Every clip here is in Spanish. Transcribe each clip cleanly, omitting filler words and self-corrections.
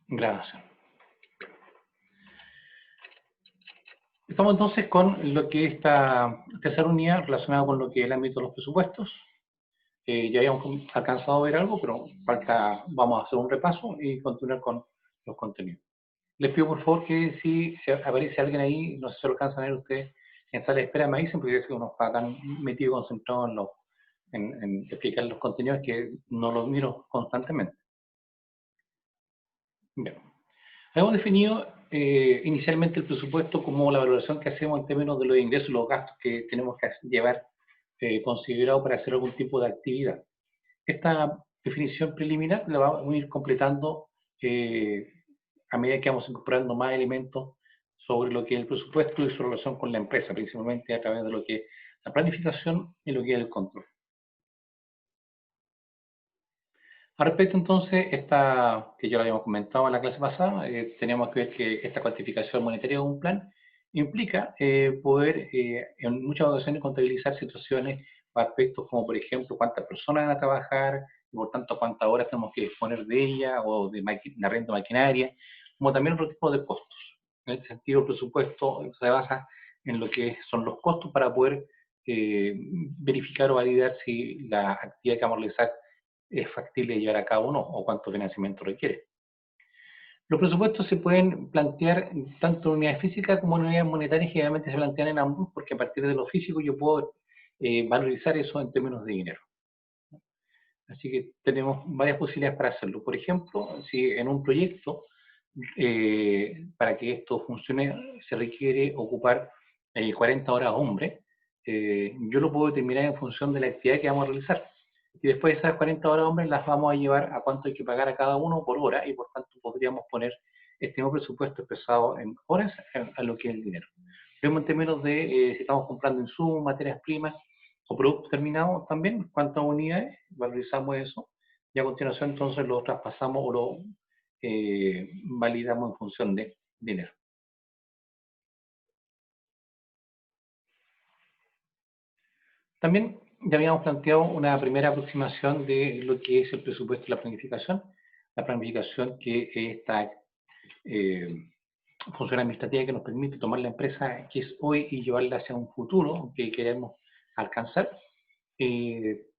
Grabación. Estamos entonces con lo que es esta tercera unidad relacionada con lo que es el ámbito de los presupuestos. Ya habíamos alcanzado a ver algo, pero vamos a hacer un repaso y continuar con los contenidos. Les pido por favor que si aparece alguien ahí, no sé si lo alcanzan a ver ustedes en sala de espera, me dicen, porque es que uno está tan metido y concentrado en explicar los contenidos que no los miro constantemente. Bien. Hemos definido inicialmente el presupuesto como la valoración que hacemos en términos de los ingresos y los gastos que tenemos que llevar considerado para hacer algún tipo de actividad. Esta definición preliminar la vamos a ir completando a medida que vamos incorporando más elementos sobre lo que es el presupuesto y su relación con la empresa, principalmente a través de lo que es la planificación y lo que es el control. Al respecto, entonces, que ya lo habíamos comentado en la clase pasada, teníamos que ver que esta cuantificación monetaria de un plan implica poder, en muchas ocasiones, contabilizar situaciones o aspectos como, por ejemplo, cuántas personas van a trabajar, y por tanto, cuántas horas tenemos que disponer de ella, o de renta de maquinaria, como también otro tipo de costos. En este sentido, el presupuesto se basa en lo que son los costos para poder verificar o validar si la actividad que vamos a realizar es factible llevar a cabo o no, o cuánto financiamiento requiere. Los presupuestos se pueden plantear tanto en unidades físicas como en unidades monetarias, generalmente se plantean en ambos, porque a partir de lo físico yo puedo valorizar eso en términos de dinero. Así que tenemos varias posibilidades para hacerlo. Por ejemplo, si en un proyecto, para que esto funcione, se requiere ocupar 40 horas hombre, yo lo puedo determinar en función de la actividad que vamos a realizar. Y después de esas 40 horas hombres las vamos a llevar a cuánto hay que pagar a cada uno por hora, y por tanto podríamos poner este mismo presupuesto expresado en horas a lo que es el dinero. Vemos en términos de si estamos comprando insumos, materias primas o productos terminados también, cuántas unidades, valorizamos eso, y a continuación entonces lo traspasamos o lo validamos en función de dinero. También ya habíamos planteado una primera aproximación de lo que es el presupuesto y la planificación que es esta función administrativa que nos permite tomar la empresa que es hoy y llevarla hacia un futuro que queremos alcanzar.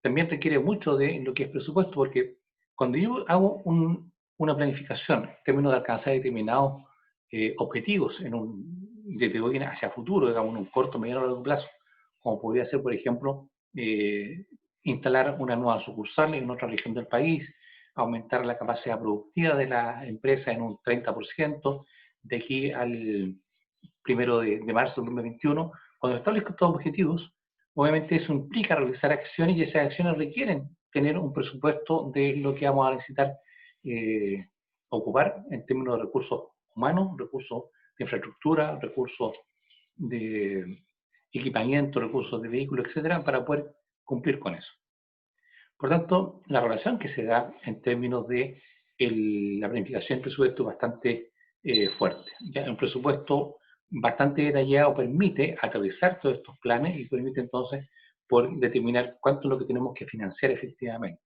También requiere mucho de lo que es presupuesto, porque cuando yo hago una planificación en términos de alcanzar determinados objetivos desde hoy hacia futuro, digamos, en un corto, mediano o largo plazo, como podría ser, por ejemplo, instalar una nueva sucursal en otra región del país, aumentar la capacidad productiva de la empresa en un 30% de aquí al 1 de marzo del 2021. Cuando establezco estos objetivos, obviamente eso implica realizar acciones, y esas acciones requieren tener un presupuesto de lo que vamos a necesitar ocupar en términos de recursos humanos, recursos de infraestructura, recursos de equipamiento, recursos de vehículos, etcétera, para poder cumplir con eso. Por tanto, la relación que se da en términos de la planificación del presupuesto es bastante fuerte. Ya un presupuesto bastante detallado permite aterrizar todos estos planes y permite entonces poder determinar cuánto es lo que tenemos que financiar efectivamente.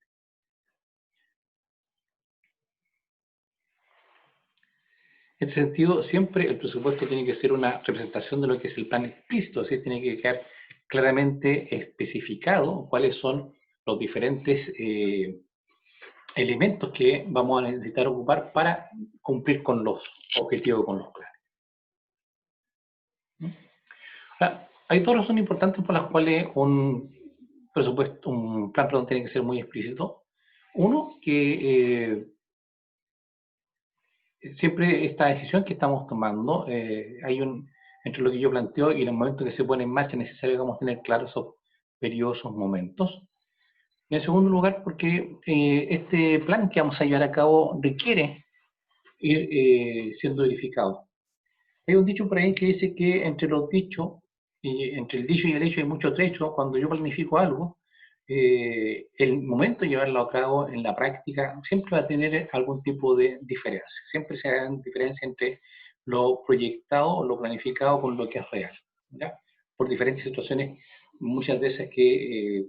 En ese sentido, siempre el presupuesto tiene que ser una representación de lo que es el plan explícito, ¿sí? Tiene que quedar claramente especificado cuáles son los diferentes elementos que vamos a necesitar ocupar para cumplir con los objetivos, con los planes. Ahora, hay dos razones importantes por las cuales un plan, perdón, tiene que ser muy explícito. Uno, que siempre esta decisión que estamos tomando, entre lo que yo planteo y el momento que se pone en marcha, es necesario, digamos, tener claros esos periodos, esos momentos. Y en segundo lugar, porque este plan que vamos a llevar a cabo requiere ir siendo verificado. Hay un dicho por ahí que dice que entre los dichos, entre el dicho y el hecho hay mucho trecho. Cuando yo planifico algo, el momento de llevarlo a cabo en la práctica siempre va a tener algún tipo de diferencia. Siempre se hagan diferencia entre lo proyectado o lo planificado con lo que es real, ¿ya? Por diferentes situaciones, muchas veces que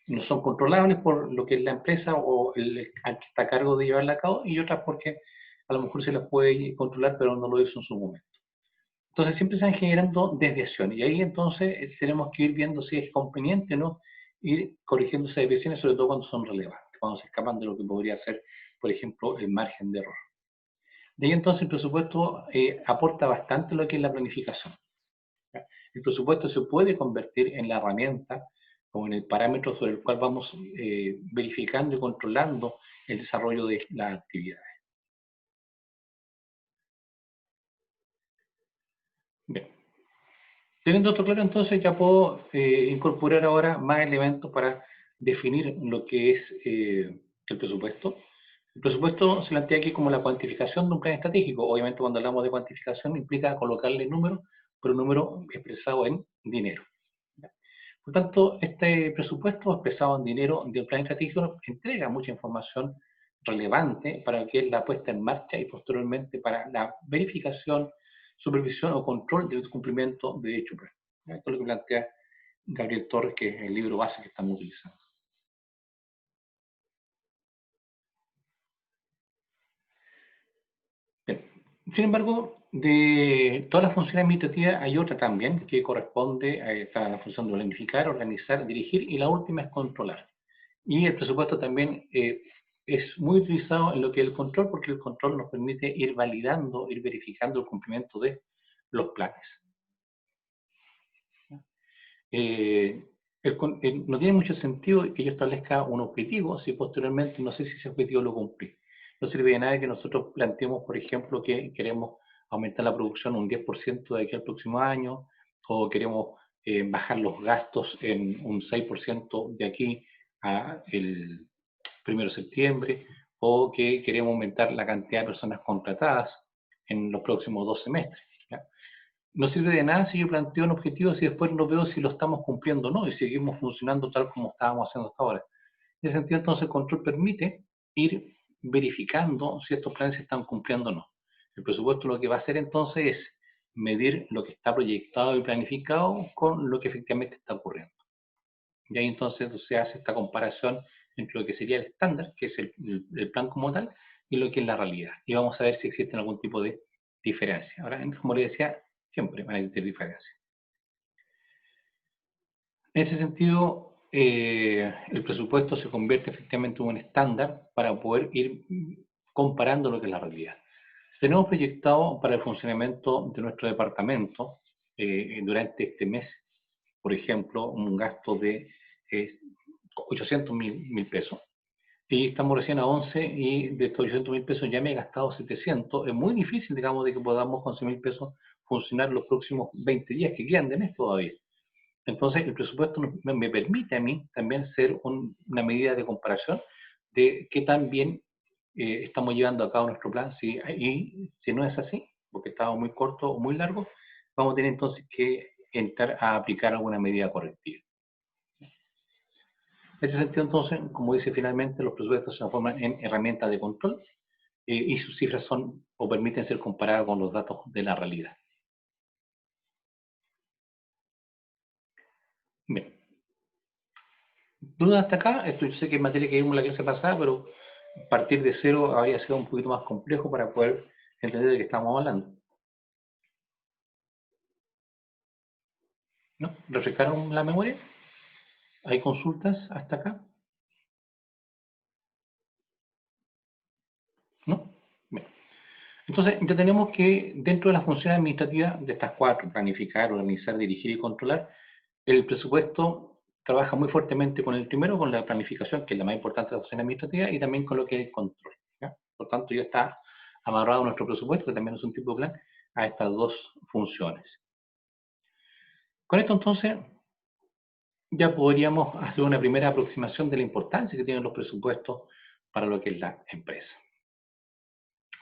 no son controlables por lo que es la empresa o el que está a cargo de llevarla a cabo, y otras porque a lo mejor se las puede controlar, pero no lo hizo en su momento. Entonces siempre se van generando desviaciones, y ahí entonces tenemos que ir viendo si es conveniente o no ir corrigiendo esas desviaciones, sobre todo cuando son relevantes, cuando se escapan de lo que podría ser, por ejemplo, el margen de error. De ahí entonces el presupuesto aporta bastante lo que es la planificación. ¿Ya? El presupuesto se puede convertir en la herramienta o en el parámetro sobre el cual vamos verificando y controlando el desarrollo de las actividades. Bien. Teniendo esto claro, entonces ya puedo incorporar ahora más elementos para definir lo que es el presupuesto. El presupuesto se plantea aquí como la cuantificación de un plan estratégico. Obviamente cuando hablamos de cuantificación implica colocarle números, pero un número expresado en dinero. Por tanto, este presupuesto expresado en dinero del plan estratégico entrega mucha información relevante para que es la puesta en marcha y posteriormente para la verificación, supervisión o control del cumplimiento de dicho plan. Esto es lo que plantea Gabriel Torres, que es el libro base que estamos utilizando. Bien. Sin embargo, de todas las funciones administrativas hay otra también que corresponde a esta función de planificar, organizar, dirigir y la última es controlar. Y el presupuesto también es muy utilizado en lo que es el control, porque el control nos permite ir validando, ir verificando el cumplimiento de los planes. Eh, no tiene mucho sentido que yo establezca un objetivo si posteriormente no sé si ese objetivo lo cumplí. No sirve de nada que nosotros planteemos, por ejemplo, que queremos aumentar la producción un 10% de aquí al próximo año, o queremos bajar los gastos en un 6% de aquí a el 1 de septiembre, o que queremos aumentar la cantidad de personas contratadas en los próximos 2 semestres. ¿Ya? No sirve de nada si yo planteo un objetivo si después no veo si lo estamos cumpliendo o no y seguimos funcionando tal como estábamos haciendo hasta ahora. En ese sentido, entonces, el control permite ir verificando si estos planes se están cumpliendo o no. El presupuesto lo que va a hacer entonces es medir lo que está proyectado y planificado con lo que efectivamente está ocurriendo. Y ahí entonces se hace esta comparación entre lo que sería el estándar, que es el plan como tal, y lo que es la realidad. Y vamos a ver si existe algún tipo de diferencia. Ahora, como les decía, siempre van a existir diferencias. En ese sentido, el presupuesto se convierte efectivamente en un estándar para poder ir comparando lo que es la realidad. Tenemos proyectado para el funcionamiento de nuestro departamento durante este mes, por ejemplo, un gasto de 800.000 pesos. Y estamos recién a 11 y de estos 800.000 pesos ya me he gastado 700. Es muy difícil, digamos, de que podamos con 100.000 pesos funcionar los próximos 20 días que quedan de mes todavía. Entonces, el presupuesto me permite a mí también ser una medida de comparación de qué tan bien estamos llevando a cabo nuestro plan. Y si no es así, porque estamos muy corto o muy largo, vamos a tener entonces que entrar a aplicar alguna medida correctiva. En ese sentido, entonces, como dice finalmente, los presupuestos se transforman en herramientas de control y sus cifras son o permiten ser comparadas con los datos de la realidad. Bien. ¿Dudas hasta acá? Esto yo sé que es materia que vimos la clase pasada, pero partir de cero habría sido un poquito más complejo para poder entender de qué estamos hablando. ¿No? ¿Refrescaron la memoria? ¿Hay consultas hasta acá? ¿No? Bien. Entonces, ya tenemos que dentro de las funciones administrativas de estas cuatro, planificar, organizar, dirigir y controlar, el presupuesto trabaja muy fuertemente con el primero, con la planificación, que es la más importante de las funciones administrativas, y también con lo que es el control. ¿Ya? Por tanto, ya está amarrado nuestro presupuesto, que también es un tipo de plan, a estas dos funciones. Con esto entonces ya podríamos hacer una primera aproximación de la importancia que tienen los presupuestos para lo que es la empresa.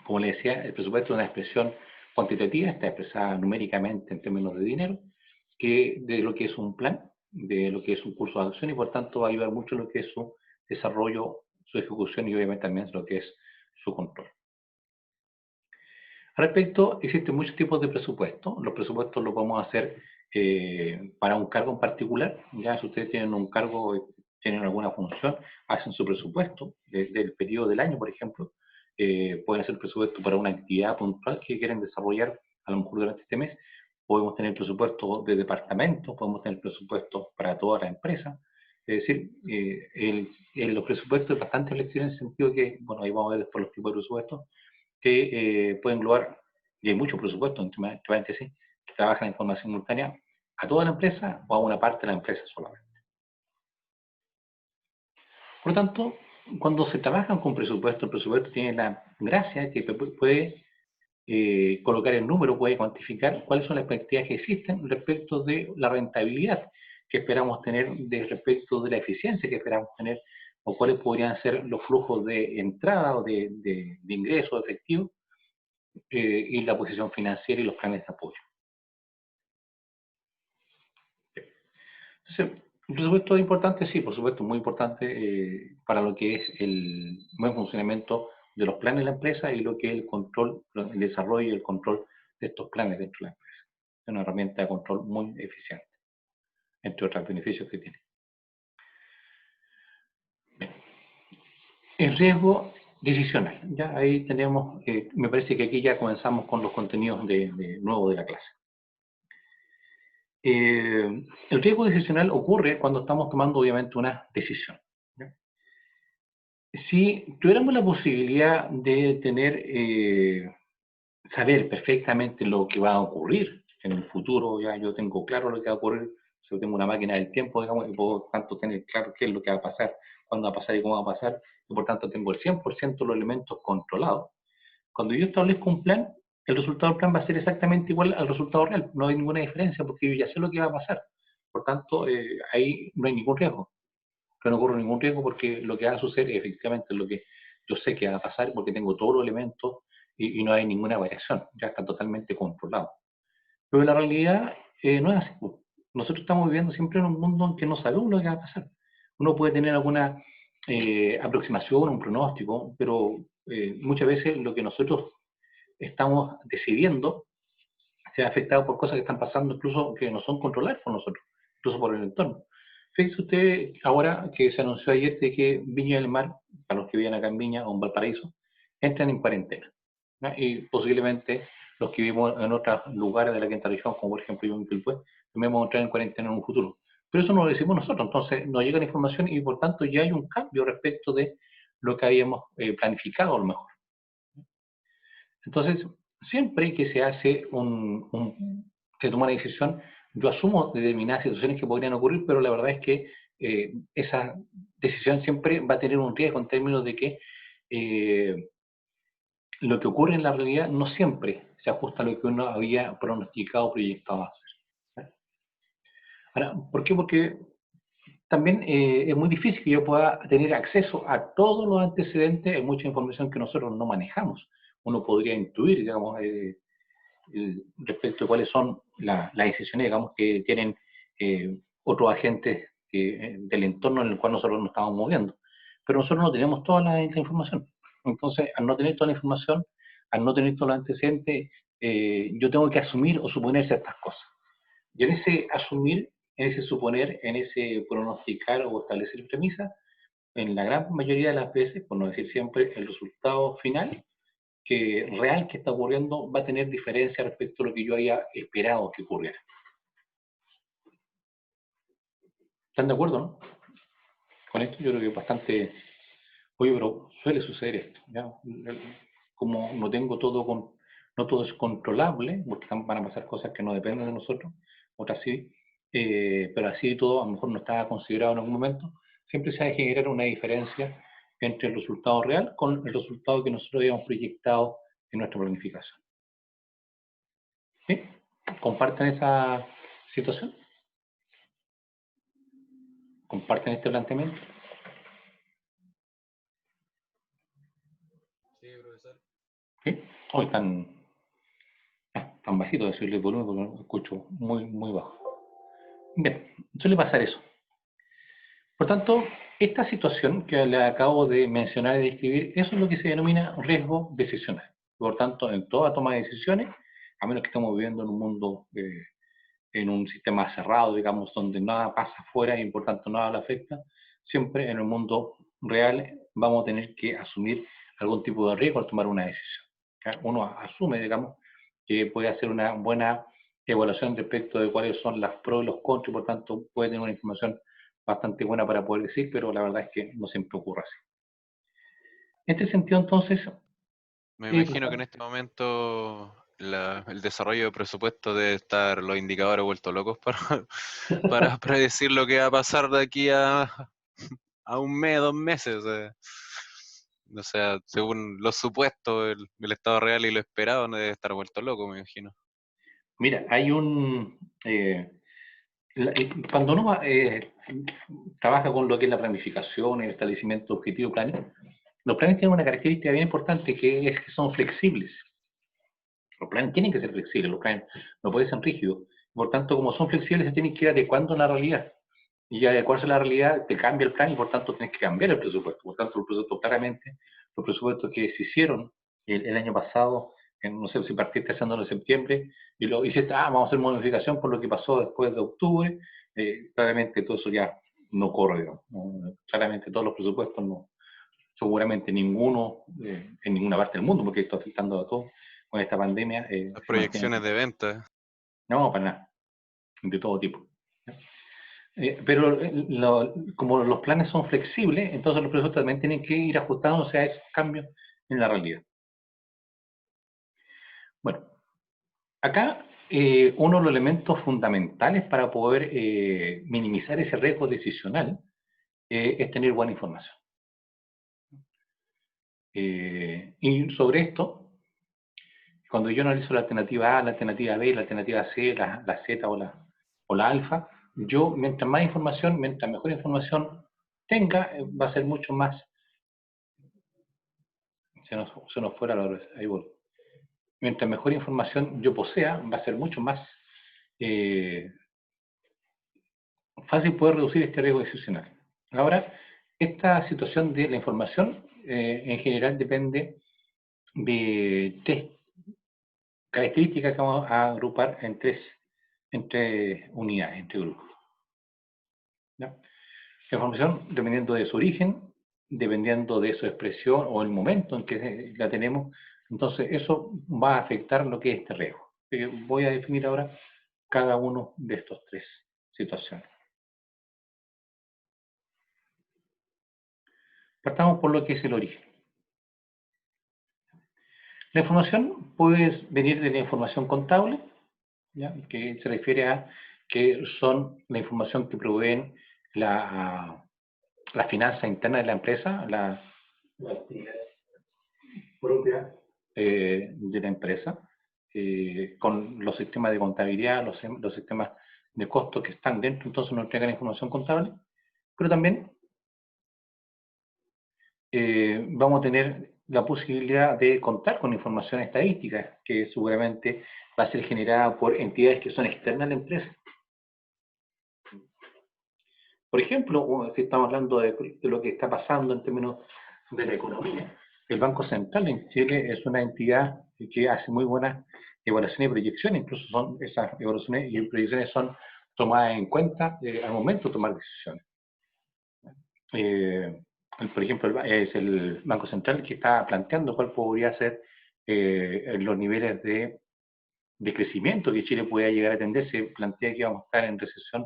Como les decía, el presupuesto es una expresión cuantitativa, está expresada numéricamente en términos de dinero, que de lo que es un plan, de lo que es un curso de acción y por tanto va a ayudar mucho en lo que es su desarrollo, su ejecución y obviamente también lo que es su control. Al respecto, existen muchos tipos de presupuestos. Los presupuestos los podemos hacer para un cargo en particular. Ya si ustedes tienen un cargo, tienen alguna función, hacen su presupuesto del periodo del año, por ejemplo, pueden hacer presupuesto para una actividad puntual que quieren desarrollar a lo mejor durante este mes. Podemos tener presupuesto de departamento, podemos tener presupuesto para toda la empresa. Es decir, los presupuestos es bastante flexible en el sentido que, bueno, ahí vamos a ver después los tipos de presupuestos, que pueden englobar, y hay muchos presupuestos, entre paréntesis, que trabajan en forma simultánea a toda la empresa o a una parte de la empresa solamente. Por lo tanto, cuando se trabajan con presupuesto, el presupuesto tiene la gracia que puede colocar el número, puede cuantificar cuáles son las expectativas que existen respecto de la rentabilidad que esperamos tener, respecto de la eficiencia que esperamos tener, o cuáles podrían ser los flujos de entrada o de ingresos efectivos, y la posición financiera y los planes de apoyo. Entonces, el presupuesto es importante, sí, por supuesto, muy importante para lo que es el buen funcionamiento de los planes de la empresa y lo que es el control, el desarrollo y el control de estos planes dentro de la empresa. Es una herramienta de control muy eficiente, entre otros beneficios que tiene. Bien. El riesgo decisional. Ya ahí tenemos, me parece que aquí ya comenzamos con los contenidos nuevo de la clase. El riesgo decisional ocurre cuando estamos tomando obviamente una decisión. ¿Ya? Si tuviéramos la posibilidad de saber perfectamente lo que va a ocurrir en el futuro, ya yo tengo claro lo que va a ocurrir, si yo tengo una máquina del tiempo, digamos, y puedo tanto tener claro qué es lo que va a pasar, cuándo va a pasar y cómo va a pasar, y por tanto tengo el 100% de los elementos controlados. Cuando yo establezco un plan, el resultado del plan va a ser exactamente igual al resultado real, no hay ninguna diferencia porque yo ya sé lo que va a pasar. Por tanto, ahí no hay ningún riesgo. Que no ocurre ningún riesgo porque lo que va a suceder efectivamente es lo que yo sé que va a pasar porque tengo todos los elementos y no hay ninguna variación, ya está totalmente controlado. Pero la realidad no es así. Nosotros estamos viviendo siempre en un mundo en que no sabemos lo que va a pasar. Uno puede tener alguna aproximación, un pronóstico, pero muchas veces lo que nosotros estamos decidiendo se ha afectado por cosas que están pasando, incluso que no son controladas por nosotros, incluso por el entorno. Fíjese usted ahora que se anunció ayer de que Viña del Mar, para los que viven acá en Viña o en Valparaíso, entran en cuarentena. ¿No? Y posiblemente los que vivimos en otros lugares de la quinta región, como por ejemplo yo en Quilpué, también vamos a entrar en cuarentena en un futuro. Pero eso no lo decimos nosotros, entonces nos llega la información y por tanto ya hay un cambio respecto de lo que habíamos planificado a lo mejor. Entonces, siempre que se hace se toma una decisión, yo asumo determinadas situaciones que podrían ocurrir, pero la verdad es que esa decisión siempre va a tener un riesgo en términos de que lo que ocurre en la realidad no siempre se ajusta a lo que uno había pronosticado o proyectado hacer. Ahora, ¿por qué? Porque también es muy difícil que yo pueda tener acceso a todos los antecedentes, hay mucha información que nosotros no manejamos. Uno podría intuir, digamos, respecto a cuáles son las decisiones, digamos, que tienen otros agentes del entorno en el cual nosotros nos estamos moviendo. Pero nosotros no tenemos toda la información. Entonces, al no tener toda la información, al no tener todos los antecedentes, yo tengo que asumir o suponer ciertas cosas. Y en ese asumir, en ese suponer, en ese pronosticar o establecer premisas, en la gran mayoría de las veces, por no decir siempre, el resultado final real que está ocurriendo va a tener diferencia respecto a lo que yo había esperado que ocurriera. ¿Están de acuerdo, no? Con esto yo creo que es bastante... Oye, pero suele suceder esto, ¿ya? Como no tengo no todo es controlable, porque van a pasar cosas que no dependen de nosotros, otras sí, pero así todo a lo mejor no estaba considerado en algún momento, siempre se va a generar una diferencia entre el resultado real con el resultado que nosotros habíamos proyectado en nuestra planificación. ¿Sí? ¿Comparten esa situación? ¿Comparten este planteamiento? Sí, profesor. ¿Sí? Hoy tan bajito decirle el volumen porque lo escucho muy bajo. Bien, suele pasar eso. Por tanto, esta situación que le acabo de mencionar y describir, eso es lo que se denomina riesgo decisional. Por tanto, en toda toma de decisiones, a menos que estemos viviendo en un mundo, en un sistema cerrado, digamos, donde nada pasa afuera y por tanto nada le afecta, siempre en el mundo real vamos a tener que asumir algún tipo de riesgo al tomar una decisión. ¿Ya? Uno asume, digamos, que puede hacer una buena evaluación respecto de cuáles son las pros y los contras, y por tanto puede tener una información bastante buena para poder decir, pero la verdad es que no siempre ocurre así. En este sentido, entonces, Me imagino que en este momento el desarrollo de presupuesto debe estar los indicadores vueltos locos para, para predecir lo que va a pasar de aquí a un mes, 2 meses. O sea, según los supuestos, el estado real y lo esperado no debe estar vuelto loco, me imagino. mira, hay un... cuando uno trabaja con lo que es la planificación, el establecimiento de objetivos, planes, los planes tienen una característica bien importante que es que son flexibles. Los planes tienen que ser flexibles, los planes no pueden ser rígidos. Por tanto, como son flexibles, se tienen que ir adecuando a la realidad. Y al adecuarse a la realidad, te cambia el plan y por tanto tienes que cambiar el presupuesto. Por tanto, los presupuestos claramente, los presupuestos que se hicieron el año pasado, no sé si partiste haciéndolo en septiembre, y lo hiciste, vamos a hacer modificación por lo que pasó después de octubre, claramente todo eso ya no corre, digamos. Claramente todos los presupuestos no, seguramente ninguno en ninguna parte del mundo, porque está afectando a todos con esta pandemia, Las se mantiene. proyecciones de venta. No, para nada, de todo tipo. Pero como los planes son flexibles, entonces los presupuestos también tienen que ir ajustándose a esos cambios en la realidad. Bueno, acá uno de los elementos fundamentales para poder minimizar ese riesgo decisional es tener buena información. Y sobre esto, cuando yo analizo la alternativa A, la alternativa B, la alternativa C, la Z o la alfa, yo mientras más información, mientras mejor información tenga, va a ser mucho más, se nos fuera la hora, ahí voy. Mientras mejor información yo posea, va a ser mucho más eh, fácil poder reducir este riesgo decisional. Ahora, esta situación de la información en general depende de tres características que vamos a agrupar en tres unidades, en tres grupos. ¿Ya? La información, dependiendo de su origen, dependiendo de su expresión o el momento en que la tenemos, entonces eso va a afectar lo que es este riesgo. Voy a definir ahora cada uno de estos tres situaciones. Partamos por lo que es el origen. La información puede venir de la información contable, ¿ya? Que se refiere a que son la información que proveen la finanza interna de la empresa, la actividad propia de la empresa, con los sistemas de contabilidad, los sistemas de costos que están dentro, entonces nos entregan información contable, pero también vamos a tener la posibilidad de contar con información estadística, que seguramente va a ser generada por entidades que son externas a la empresa. Por ejemplo, si estamos hablando de lo que está pasando en términos de la economía, el Banco Central en Chile es una entidad que hace muy buenas evaluaciones y proyecciones, incluso son esas evaluaciones y proyecciones son tomadas en cuenta al momento de tomar decisiones. Por ejemplo, es el Banco Central que está planteando cuál podría ser los niveles de crecimiento que Chile pueda llegar a tener. Se plantea que vamos a estar en recesión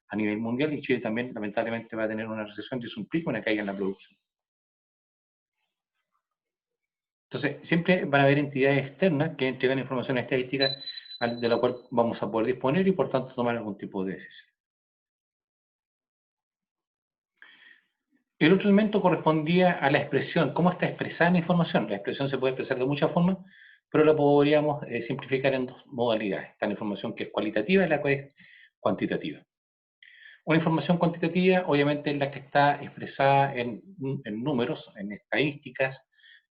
a nivel mundial y Chile también lamentablemente va a tener una recesión que eso implica una caída en la producción. Entonces, siempre van a haber entidades externas que entregan información estadística de la cual vamos a poder disponer y por tanto tomar algún tipo de decisión. El otro elemento correspondía a la expresión, cómo está expresada la información. La expresión se puede expresar de muchas formas, pero la podríamos simplificar en dos modalidades. Está la información que es cualitativa y la que es cuantitativa. Una información cuantitativa, obviamente, es la que está expresada en números, en estadísticas,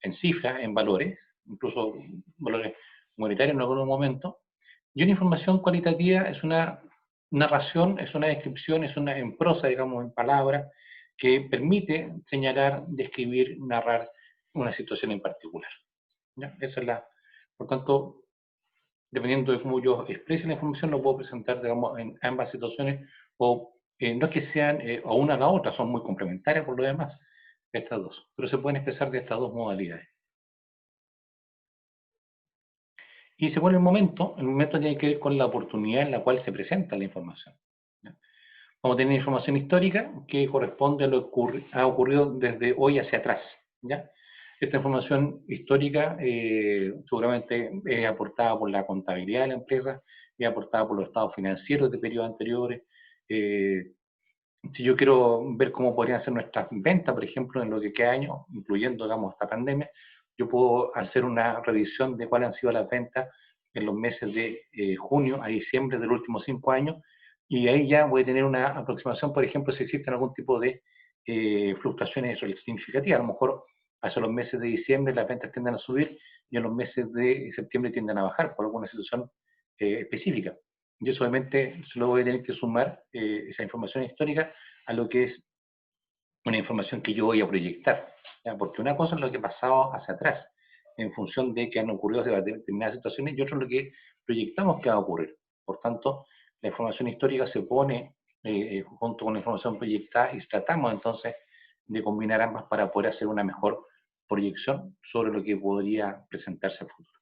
en cifras, en valores, incluso valores monetarios en algún momento. Y una información cualitativa es una narración, es una descripción, es una en prosa, digamos, en palabras, que permite señalar, describir, narrar una situación en particular. ¿Ya? Esa es por tanto, dependiendo de cómo yo exprese la información, lo puedo presentar, digamos, en ambas situaciones, o no es que sean o una a la otra, son muy complementarias por lo demás, estas dos, pero se pueden expresar de estas dos modalidades. Y según el momento tiene que ver con la oportunidad en la cual se presenta la información. Vamos a tener información histórica que corresponde a lo que ha ocurrido desde hoy hacia atrás. ¿Ya? Esta información histórica seguramente es aportada por la contabilidad de la empresa, es aportada por los estados financieros de periodos anteriores. Si yo quiero ver cómo podrían ser nuestras ventas, por ejemplo, en lo que queda año, incluyendo, digamos, esta pandemia, yo puedo hacer una revisión de cuáles han sido las ventas en los meses de junio a diciembre de los últimos 5 años, y ahí ya voy a tener una aproximación, por ejemplo, si existen algún tipo de fluctuaciones significativas. A lo mejor hacia los meses de diciembre las ventas tienden a subir y en los meses de septiembre tienden a bajar por alguna situación específica. Yo solamente solo voy a tener que sumar esa información histórica a lo que es una información que yo voy a proyectar. ¿Ya? Porque una cosa es lo que ha pasado hacia atrás, en función de que han ocurrido determinadas situaciones, y otra es lo que proyectamos que va a ocurrir. Por tanto, la información histórica se pone junto con la información proyectada y tratamos entonces de combinar ambas para poder hacer una mejor proyección sobre lo que podría presentarse al futuro.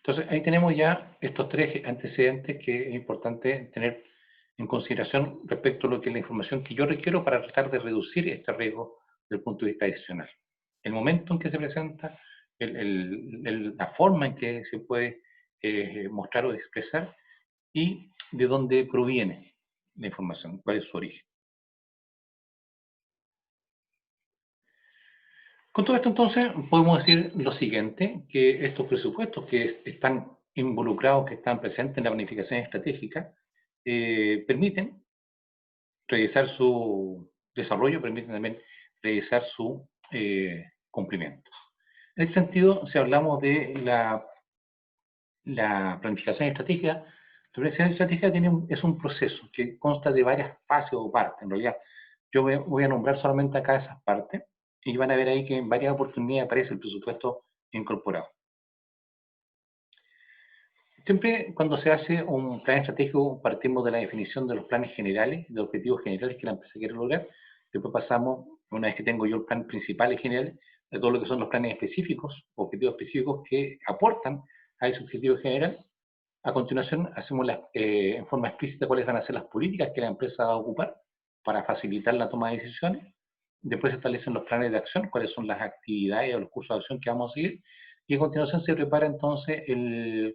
Entonces, ahí tenemos ya estos tres antecedentes que es importante tener en consideración respecto a lo que es la información que yo requiero para tratar de reducir este riesgo desde el punto de vista adicional. El momento en que se presenta, la forma en que se puede mostrar o expresar y de dónde proviene la información, cuál es su origen. Con todo esto, entonces, podemos decir lo siguiente, que estos presupuestos que están involucrados, que están presentes en la planificación estratégica, permiten revisar su desarrollo, permiten también revisar su cumplimiento. En este sentido, si hablamos de la planificación estratégica, la planificación estratégica es un proceso que consta de varias fases o partes. En realidad, yo voy a nombrar solamente acá esas partes, y van a ver ahí que en varias oportunidades aparece el presupuesto incorporado. Siempre cuando se hace un plan estratégico partimos de la definición de los planes generales, de objetivos generales que la empresa quiere lograr. Después pasamos, una vez que tengo yo el plan principal y general, de todo lo que son los planes específicos, objetivos específicos que aportan a ese objetivo general. A continuación hacemos en forma explícita cuáles van a ser las políticas que la empresa va a ocupar para facilitar la toma de decisiones. Después se establecen los planes de acción, cuáles son las actividades o los cursos de acción que vamos a seguir, y a continuación se prepara entonces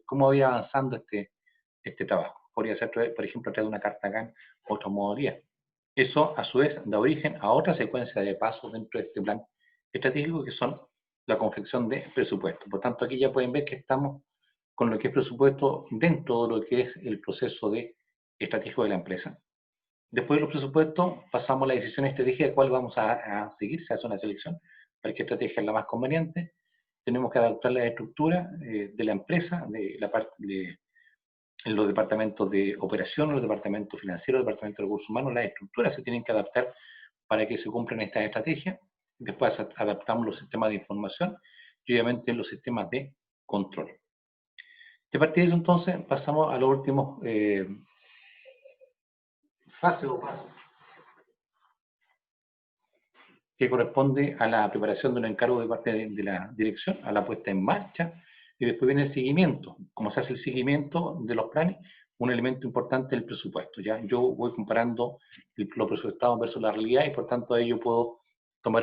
cómo va a ir avanzando este trabajo. Podría ser, por ejemplo, a través de una carta GAN o otra modalidad. Eso, a su vez, da origen a otra secuencia de pasos dentro de este plan estratégico, que son la confección de presupuestos. Por tanto, aquí ya pueden ver que estamos con lo que es presupuesto dentro de lo que es el proceso estratégico de la empresa. Después de los presupuestos, pasamos a la decisión estratégica de cuál vamos a seguir, se hace una selección para qué estrategia es la más conveniente. Tenemos que adaptar la estructura de la empresa, en los departamentos de operación, los departamentos financieros, los departamentos de recursos humanos, las estructuras se tienen que adaptar para que se cumplan estas estrategias. Después adaptamos los sistemas de información y obviamente los sistemas de control. A partir de eso, entonces, pasamos a los últimos fases o pasos, que corresponde a la preparación de un encargo de parte de la dirección, a la puesta en marcha, y después viene el seguimiento. Como se hace el seguimiento de los planes, un elemento importante es el presupuesto. ¿Ya? Yo voy comparando lo presupuestado versus la realidad, y por tanto ahí yo puedo tomar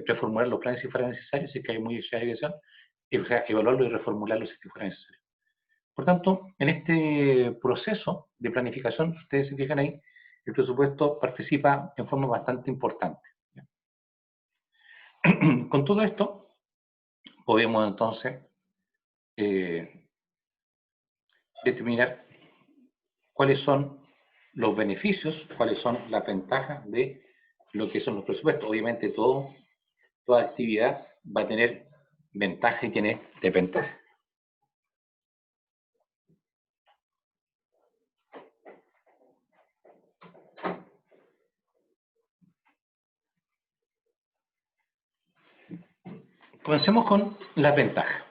reformular los planes si fuera necesario, si es que hay muy desviación, y evaluarlo y reformularlo si fuera necesario. Por tanto, en este proceso de planificación, ustedes se fijan ahí, el presupuesto participa en forma bastante importante. Con todo esto, podemos entonces determinar cuáles son los beneficios, cuáles son las ventajas de lo que son los presupuestos. Obviamente, toda actividad va a tener ventaja y tiene desventaja. Comencemos con las ventajas.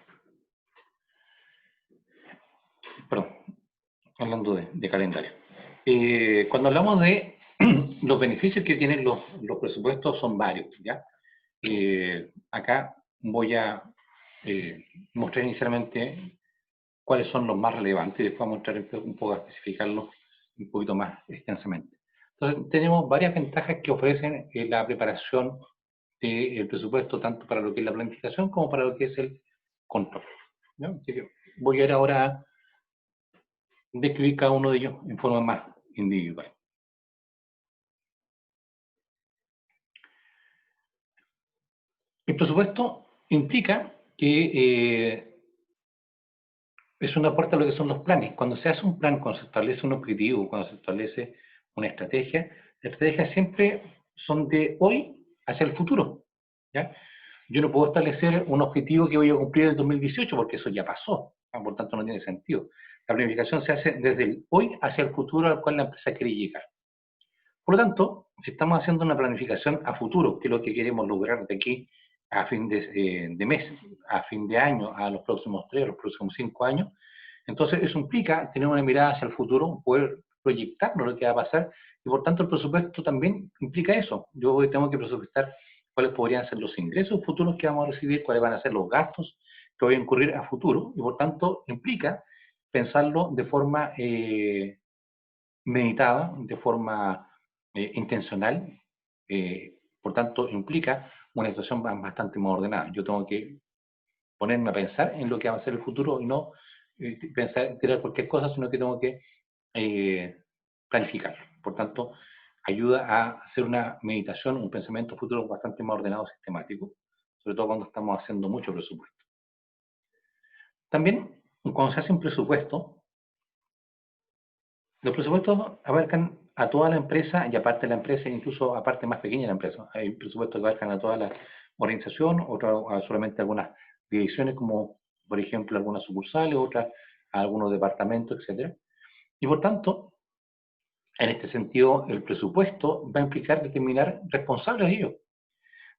Perdón, hablando de calendario. Cuando hablamos de los beneficios que tienen los presupuestos son varios, ¿ya? Acá voy a mostrar inicialmente cuáles son los más relevantes y después voy a mostrar un poco a especificarlos un poquito más extensamente. Entonces, tenemos varias ventajas que ofrecen la preparación del presupuesto, tanto para lo que es la planificación como para lo que es el control, ¿ya? Así que voy a ir ahora a describir cada uno de ellos en forma más individual. El presupuesto implica que es una puerta a lo que son los planes. Cuando se hace un plan, cuando se establece un objetivo, cuando se establece una estrategia, las estrategias siempre son de hoy hacia el futuro, ¿ya? Yo no puedo establecer un objetivo que voy a cumplir en el 2018 porque eso ya pasó, ¿no? Por tanto no tiene sentido. La planificación se hace desde el hoy hacia el futuro al cual la empresa quiere llegar. Por lo tanto, si estamos haciendo una planificación a futuro, que es lo que queremos lograr de aquí a fin de mes, a fin de año, a los próximos 3, a los próximos 5 años, entonces eso implica tener una mirada hacia el futuro, poder proyectarnos lo que va a pasar, y por tanto el presupuesto también implica eso. Yo tengo que presupuestar cuáles podrían ser los ingresos futuros que vamos a recibir, cuáles van a ser los gastos que voy a incurrir a futuro, y por tanto implica pensarlo de forma meditada, de forma intencional, por tanto implica una situación bastante más ordenada. Yo tengo que ponerme a pensar en lo que va a ser el futuro y no pensar, tirar cualquier cosa, sino que tengo que planificar. Por tanto, ayuda a hacer una meditación, un pensamiento futuro bastante más ordenado, sistemático, sobre todo cuando estamos haciendo mucho presupuesto. También, cuando se hace un presupuesto, los presupuestos abarcan a toda la empresa y aparte de la empresa, incluso a parte más pequeña de la empresa. Hay presupuestos que abarcan a toda la organización, otros a solamente algunas divisiones, como por ejemplo algunas sucursales, otras a algunos departamentos, etc. Y por tanto, en este sentido, el presupuesto va a implicar determinar responsables de ello.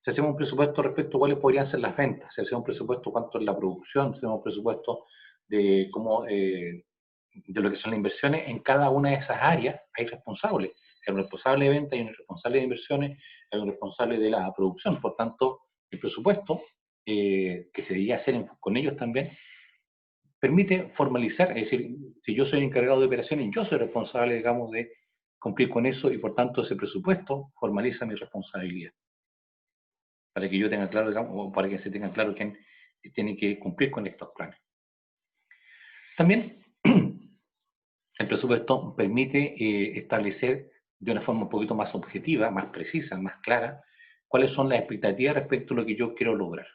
Si hacemos un presupuesto respecto a cuáles podrían ser las ventas, si hacemos un presupuesto cuánto es la producción, si hacemos un presupuesto de cómo de lo que son las inversiones, en cada una de esas áreas hay responsables. Hay un responsable de venta, hay un responsable de inversiones, hay un responsable de la producción. Por tanto, el presupuesto, que se debería hacer con ellos también, permite formalizar, es decir, si yo soy encargado de operaciones, yo soy responsable, digamos, de cumplir con eso y por tanto ese presupuesto formaliza mi responsabilidad. Para que yo tenga claro, digamos, o para que se tenga claro quién tiene que cumplir con estos planes. También el presupuesto permite establecer de una forma un poquito más objetiva, más precisa, más clara, cuáles son las expectativas respecto a lo que yo quiero lograr.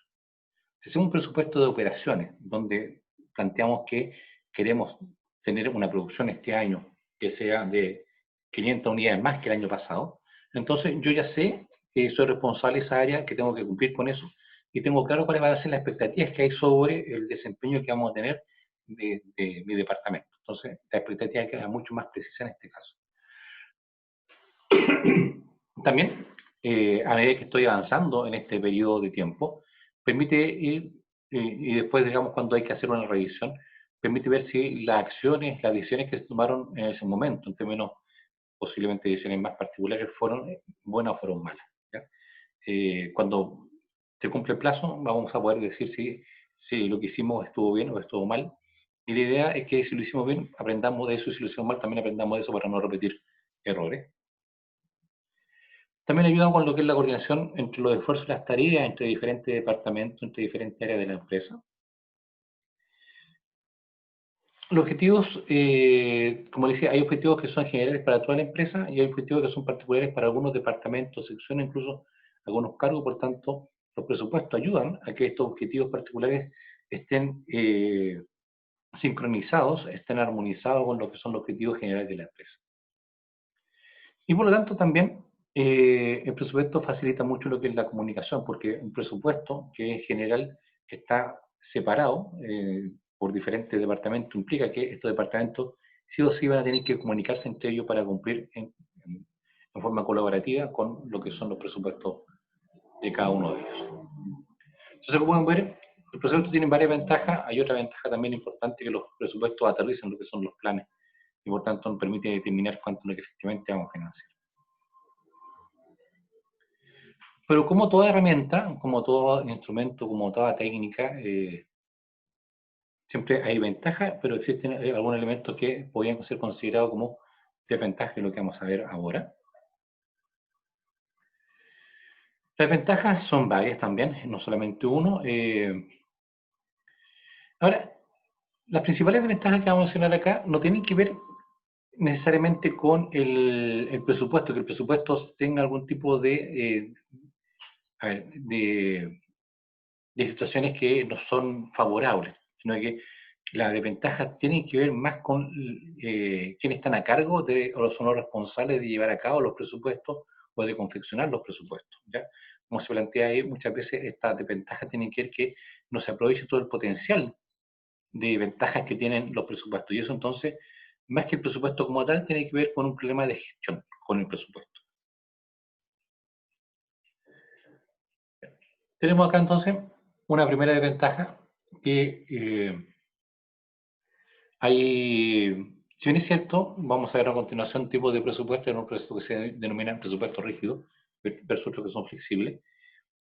Si hacemos un presupuesto de operaciones, donde planteamos que queremos tener una producción este año que sea de 500 unidades más que el año pasado, entonces yo ya sé que soy responsable de esa área, que tengo que cumplir con eso, y tengo claro cuáles van a ser las expectativas que hay sobre el desempeño que vamos a tener de mi departamento. Entonces, la expectativa queda mucho más precisa en este caso. También, a medida que estoy avanzando en este periodo de tiempo, permite ir, y después, digamos, cuando hay que hacer una revisión, permite ver si las acciones, las decisiones que se tomaron en ese momento, en términos posiblemente decisiones más particulares, fueron buenas o fueron malas, ¿ya? Cuando se cumple el plazo, vamos a poder decir si lo que hicimos estuvo bien o estuvo mal. Y la idea es que si lo hicimos bien, aprendamos de eso, y si lo hicimos mal, también aprendamos de eso para no repetir errores. También ayuda con lo que es la coordinación entre los esfuerzos y las tareas, entre diferentes departamentos, entre diferentes áreas de la empresa. Los objetivos, como decía, hay objetivos que son generales para toda la empresa y hay objetivos que son particulares para algunos departamentos, secciones, incluso algunos cargos. Por tanto, los presupuestos ayudan a que estos objetivos particulares estén sincronizados, estén armonizados con lo que son los objetivos generales de la empresa. Y por lo tanto también el presupuesto facilita mucho lo que es la comunicación, porque un presupuesto que es general, que está separado por diferentes departamentos, implica que estos departamentos sí o sí van a tener que comunicarse entre ellos para cumplir en forma colaborativa con lo que son los presupuestos de cada uno de ellos. Entonces, como pueden ver, los presupuestos tienen varias ventajas. Hay otra ventaja también importante, que los presupuestos aterrizan lo que son los planes y por tanto nos permite determinar cuánto es lo que efectivamente vamos a financiar. Pero como toda herramienta, como todo instrumento, como toda técnica, siempre hay ventajas, pero existen algunos elementos que podrían ser considerados como desventajas, que es lo que vamos a ver ahora. Las ventajas son varias también, no solamente uno. Ahora, las principales ventajas que vamos a mencionar acá no tienen que ver necesariamente con el presupuesto, que el presupuesto tenga algún tipo de situaciones que no son favorables, sino que las desventajas tienen que ver más con quienes están a cargo o son los responsables de llevar a cabo los presupuestos o de confeccionar los presupuestos. ¿Ya? Como se plantea ahí, muchas veces estas desventajas tienen que ver que no se aproveche todo el potencial de ventajas que tienen los presupuestos. Y eso entonces, más que el presupuesto como tal, tiene que ver con un problema de gestión con el presupuesto. Tenemos acá entonces una primera desventaja que si bien es cierto, vamos a ver a continuación tipos de presupuesto en un presupuesto que se denominan presupuesto rígido versus otros que son flexibles,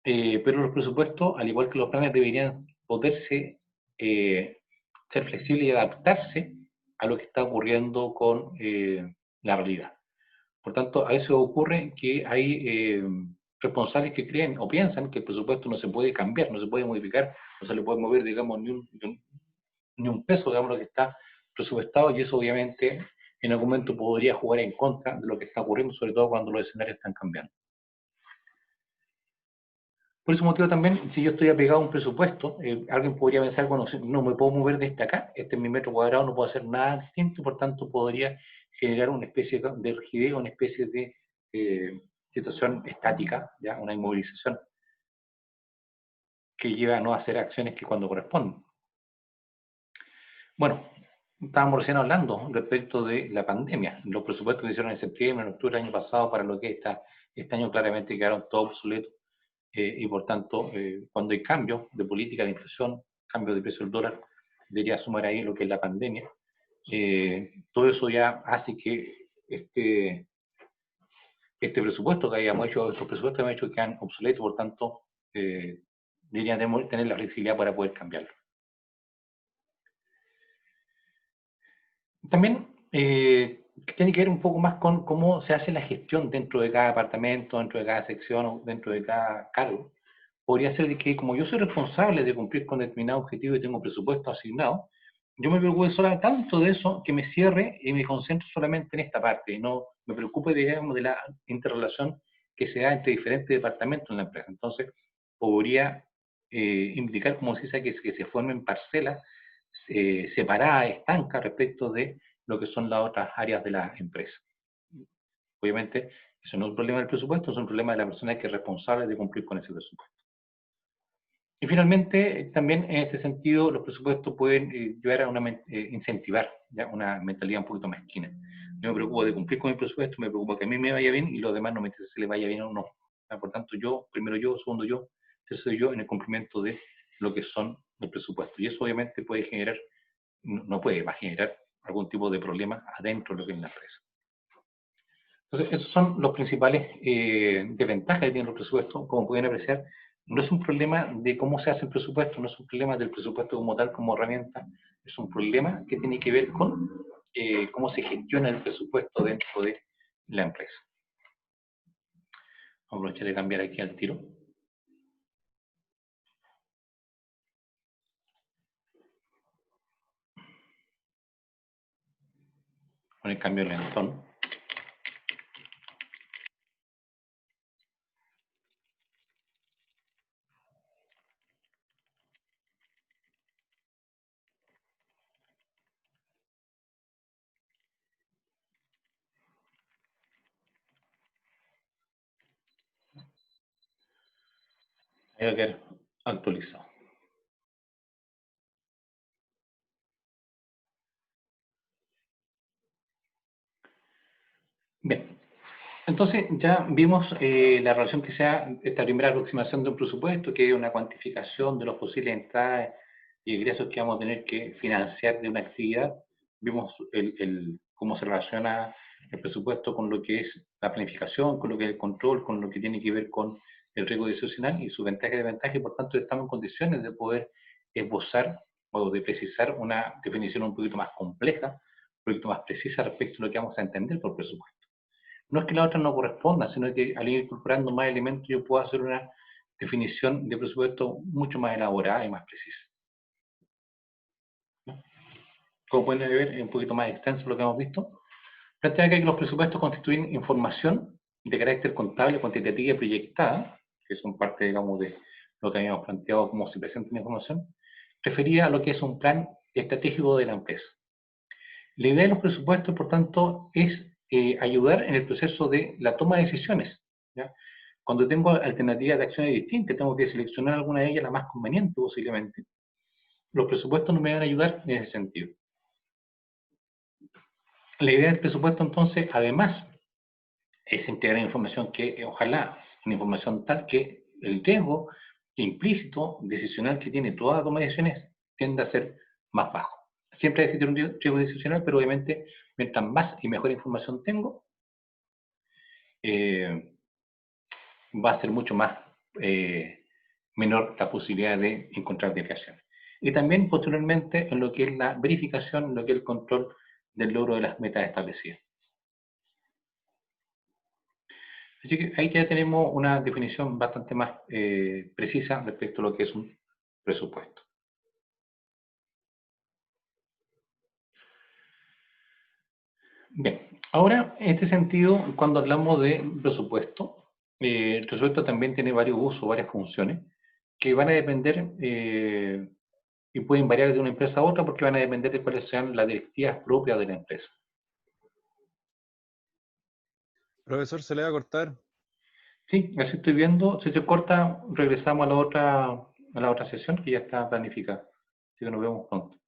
pero los presupuestos, al igual que los planes, deberían poderse ser flexibles y adaptarse a lo que está ocurriendo con la realidad. Por tanto, a veces ocurre que hay responsables que creen o piensan que el presupuesto no se puede cambiar, no se puede modificar, no se le puede mover, digamos, ni un peso, digamos, lo que está presupuestado, y eso obviamente en algún momento podría jugar en contra de lo que está ocurriendo, sobre todo cuando los escenarios están cambiando. Por ese motivo también, si yo estoy apegado a un presupuesto, alguien podría pensar, bueno, no me puedo mover desde acá, este es mi metro cuadrado, no puedo hacer nada distinto, por tanto podría generar una especie de rigidez, una especie de situación estática, ¿ya? Una inmovilización que lleva a no hacer acciones que cuando corresponden. Bueno, estábamos recién hablando respecto de la pandemia. Los presupuestos que se hicieron en septiembre, en octubre del año pasado, para lo que está este año claramente quedaron todos obsoletos. Y por tanto, cuando hay cambios de política de inflación, cambio de precio del dólar, debería sumar ahí lo que es la pandemia. Todo eso ya hace que este presupuesto que hayamos hecho, estos presupuestos que hayamos hecho quedan obsoletos, por tanto, deberían tener la flexibilidad para poder cambiarlo. También tiene que ver un poco más con cómo se hace la gestión dentro de cada departamento, dentro de cada sección o dentro de cada cargo. Podría ser de que como yo soy responsable de cumplir con determinado objetivo y tengo presupuesto asignado, yo me preocupe solo tanto de eso que me cierre y me concentro solamente en esta parte, y no me preocupe, digamos, de la interrelación que se da entre diferentes departamentos en la empresa. Entonces, podría implicar, como se dice, que se formen parcelas separadas, estancas respecto de lo que son las otras áreas de la empresa. Obviamente, eso no es un problema del presupuesto, es un problema de la persona que es responsable de cumplir con ese presupuesto. Y finalmente, también en este sentido, los presupuestos pueden ayudar a incentivar ¿ya? Una mentalidad un poquito mezquina. Yo me preocupo de cumplir con mi presupuesto, me preocupo que a mí me vaya bien y los demás no me interesa si les vaya bien o no. Por tanto, primero yo, segundo yo, tercero yo en el cumplimiento de lo que son los presupuestos. Y eso obviamente puede generar, va a generar algún tipo de problema adentro de lo que es la empresa. Entonces, esos son los principales desventajas que tienen los presupuestos. Como pueden apreciar, no es un problema de cómo se hace el presupuesto, no es un problema del presupuesto como tal, como herramienta, es un problema que tiene que ver con cómo se gestiona el presupuesto dentro de la empresa. Vamos a aprovechar de cambiar aquí al tiro. Con el cambio de entorno. Ahí va a quedar actualizado. Bien, entonces ya vimos la relación que sea esta primera aproximación de un presupuesto, que es una cuantificación de los posibles entradas y egresos que vamos a tener que financiar de una actividad. Vimos cómo se relaciona el presupuesto con lo que es la planificación, con lo que es el control, con lo que tiene que ver con el riesgo decisional y su ventaja y desventaja, y por tanto estamos en condiciones de poder esbozar o de precisar una definición un poquito más compleja, un poquito más precisa respecto a lo que vamos a entender por presupuesto. No es que la otra no corresponda, sino que al ir incorporando más elementos yo puedo hacer una definición de presupuesto mucho más elaborada y más precisa. Como pueden ver, es un poquito más extenso lo que hemos visto. Plantea que los presupuestos constituyen información de carácter contable, cuantitativa y proyectada, que son parte, digamos, de lo que habíamos planteado como se presenta la información, referida a lo que es un plan estratégico de la empresa. La idea de los presupuestos, por tanto, es ayudar en el proceso de la toma de decisiones. ¿Ya? Cuando tengo alternativas de acciones distintas, tengo que seleccionar alguna de ellas, la más conveniente posiblemente. Los presupuestos nos me van a ayudar en ese sentido. La idea del presupuesto, entonces, además, es integrar información que, ojalá, una información tal que el riesgo implícito, decisional que tiene toda toma de decisiones, tiende a ser más bajo. Siempre existe un riesgo decisional, pero obviamente, mientras más y mejor información tengo, va a ser mucho más menor la posibilidad de encontrar desviaciones. Y también, posteriormente, en lo que es la verificación, en lo que es el control del logro de las metas establecidas. Así que ahí ya tenemos una definición bastante más precisa respecto a lo que es un presupuesto. Bien, ahora en este sentido, cuando hablamos de presupuesto, el presupuesto también tiene varios usos, varias funciones, que van a depender y pueden variar de una empresa a otra porque van a depender de cuáles sean las directivas propias de la empresa. Profesor, se le va a cortar. Sí, así estoy viendo. Si se corta, regresamos a la otra sesión que ya está planificada. Así que nos vemos pronto.